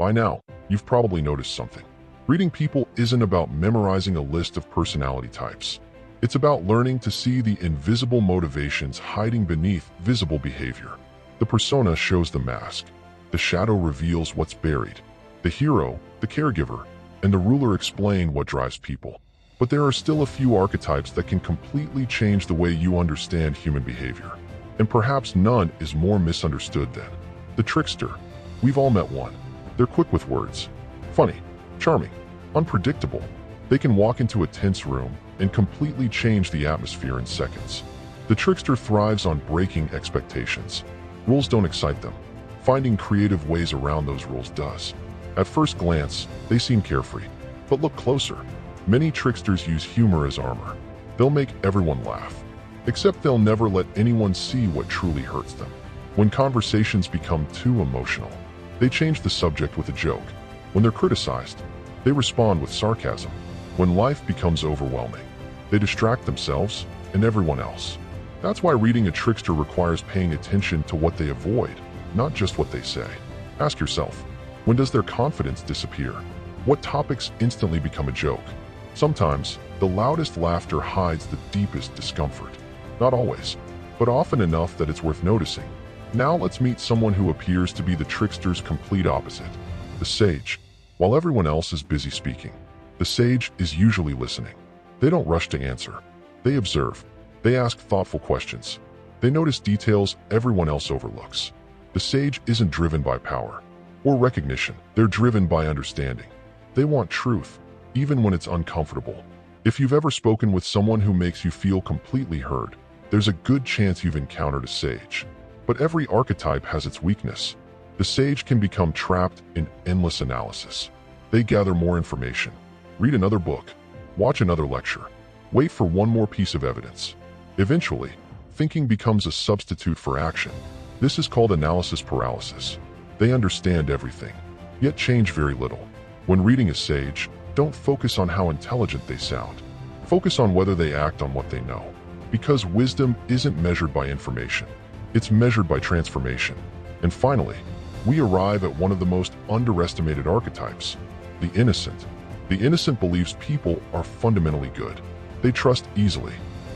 By now, you've probably noticed something. Reading people isn't about memorizing a list of personality types. It's about learning to see the invisible motivations hiding beneath visible behavior. The persona shows the mask. The shadow reveals what's buried. The hero, the caregiver, and the ruler explain what drives people. But there are still a few archetypes that can completely change the way you understand human behavior. And perhaps none is more misunderstood than the trickster. We've all met one. They're quick with words. Funny, charming, unpredictable. They can walk into a tense room and completely change the atmosphere in seconds. The trickster thrives on breaking expectations. Rules don't excite them. Finding creative ways around those rules does. At first glance, they seem carefree. But look closer. Many tricksters use humor as armor. They'll make everyone laugh. Except they'll never let anyone see what truly hurts them. When conversations become too emotional, they change the subject with a joke. When they're criticized, they respond with sarcasm. When life becomes overwhelming, they distract themselves and everyone else. That's why reading a trickster requires paying attention to what they avoid, not just what they say. Ask yourself, when does their confidence disappear? What topics instantly become a joke? Sometimes, the loudest laughter hides the deepest discomfort. Not always, but often enough that it's worth noticing. Now let's meet someone who appears to be the trickster's complete opposite, the sage. While everyone else is busy speaking, the sage is usually listening. They don't rush to answer. They observe. They ask thoughtful questions. They notice details everyone else overlooks. The sage isn't driven by power or recognition. They're driven by understanding. They want truth, even when it's uncomfortable. If you've ever spoken with someone who makes you feel completely heard, there's a good chance you've encountered a sage. But every archetype has its weakness. The sage can become trapped in endless analysis. They gather more information, read another book, watch another lecture, wait for one more piece of evidence. Eventually, thinking becomes a substitute for action. This is called analysis paralysis. They understand everything, yet change very little. When reading a sage, don't focus on how intelligent they sound. Focus on whether they act on what they know. Because wisdom isn't measured by information. It's measured by transformation. And finally, we arrive at one of the most underestimated archetypes, the innocent. The innocent believes people are fundamentally good. They trust easily,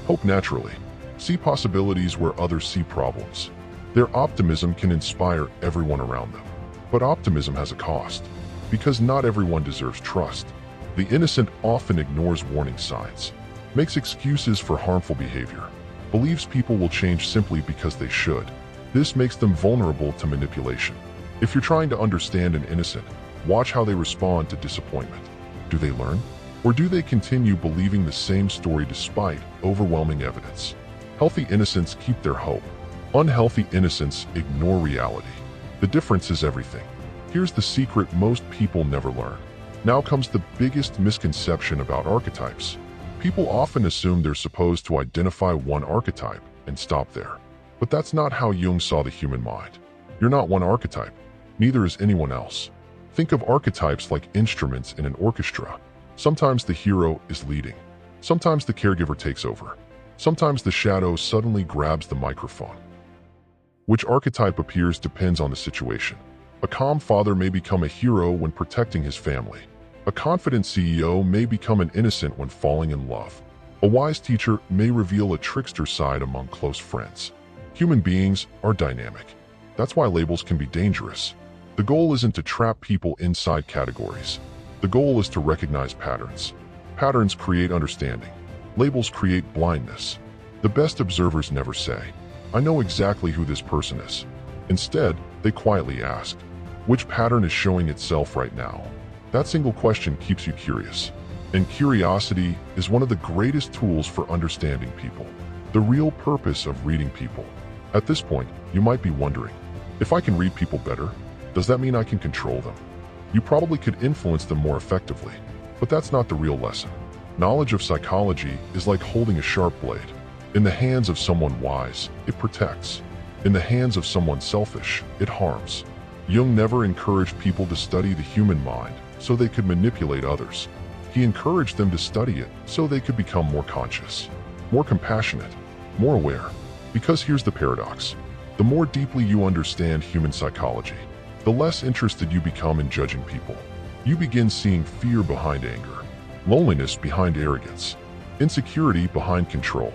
hope naturally, see possibilities where others see problems. Their optimism can inspire everyone around them. But optimism has a cost, because not everyone deserves trust. The innocent often ignores warning signs, makes excuses for harmful behavior, believes people will change simply because they should. This makes them vulnerable to manipulation. If you're trying to understand an innocent, watch how they respond to disappointment. Do they learn? Or do they continue believing the same story despite overwhelming evidence? Healthy innocents keep their hope. Unhealthy innocents ignore reality. The difference is everything. Here's the secret most people never learn. Now comes the biggest misconception about archetypes. People often assume they're supposed to identify one archetype and stop there. But that's not how Jung saw the human mind. You're not one archetype. Neither is anyone else. Think of archetypes like instruments in an orchestra. Sometimes the hero is leading. Sometimes the caregiver takes over. Sometimes the shadow suddenly grabs the microphone. Which archetype appears depends on the situation. A calm father may become a hero when protecting his family. A confident CEO may become an innocent when falling in love. A wise teacher may reveal a trickster side among close friends. Human beings are dynamic. That's why labels can be dangerous. The goal isn't to trap people inside categories. The goal is to recognize patterns. Patterns create understanding. Labels create blindness. The best observers never say, "I know exactly who this person is." Instead, they quietly ask, "Which pattern is showing itself right now?" That single question keeps you curious. And curiosity is one of the greatest tools for understanding people. The real purpose of reading people. At this point, you might be wondering, if I can read people better, does that mean I can control them? You probably could influence them more effectively, but that's not the real lesson. Knowledge of psychology is like holding a sharp blade. In the hands of someone wise, it protects. In the hands of someone selfish, it harms. Jung never encouraged people to study the human mind so they could manipulate others. He encouraged them to study it so they could become more conscious, more compassionate, more aware. Because here's the paradox. The more deeply you understand human psychology, the less interested you become in judging people. You begin seeing fear behind anger, loneliness behind arrogance, insecurity behind control,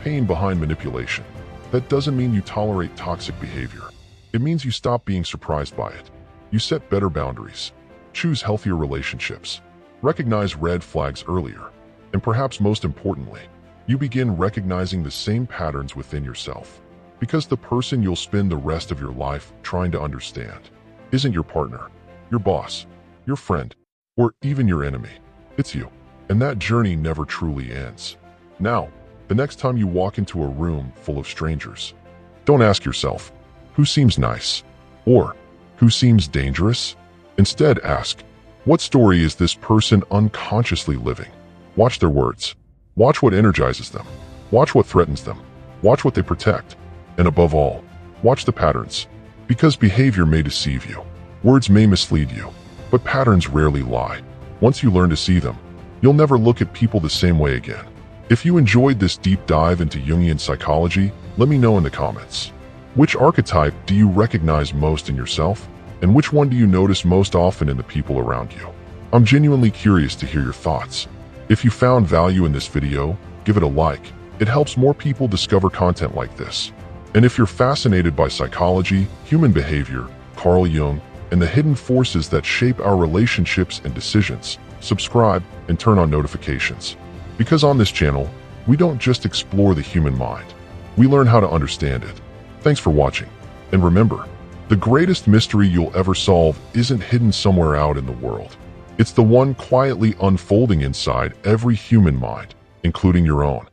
pain behind manipulation. That doesn't mean you tolerate toxic behavior. It means you stop being surprised by it. You set better boundaries, choose healthier relationships, recognize red flags earlier, and perhaps most importantly, you begin recognizing the same patterns within yourself. Because the person you'll spend the rest of your life trying to understand isn't your partner, your boss, your friend, or even your enemy. It's you. And that journey never truly ends. Now, the next time you walk into a room full of strangers, don't ask yourself, who seems nice? Or, who seems dangerous? Instead, ask, what story is this person unconsciously living? Watch their words. Watch what energizes them. Watch what threatens them. Watch what they protect. And above all, watch the patterns. Because behavior may deceive you. Words may mislead you. But patterns rarely lie. Once you learn to see them, you'll never look at people the same way again. If you enjoyed this deep dive into Jungian psychology, let me know in the comments. Which archetype do you recognize most in yourself? And which one do you notice most often in the people around you? I'm genuinely curious to hear your thoughts. If you found value in this video, give it a like. It helps more people discover content like this. And if you're fascinated by psychology, human behavior, Carl Jung, and the hidden forces that shape our relationships and decisions, subscribe and turn on notifications. Because on this channel, we don't just explore the human mind, we learn how to understand it. Thanks for watching. And remember, the greatest mystery you'll ever solve isn't hidden somewhere out in the world. It's the one quietly unfolding inside every human mind, including your own.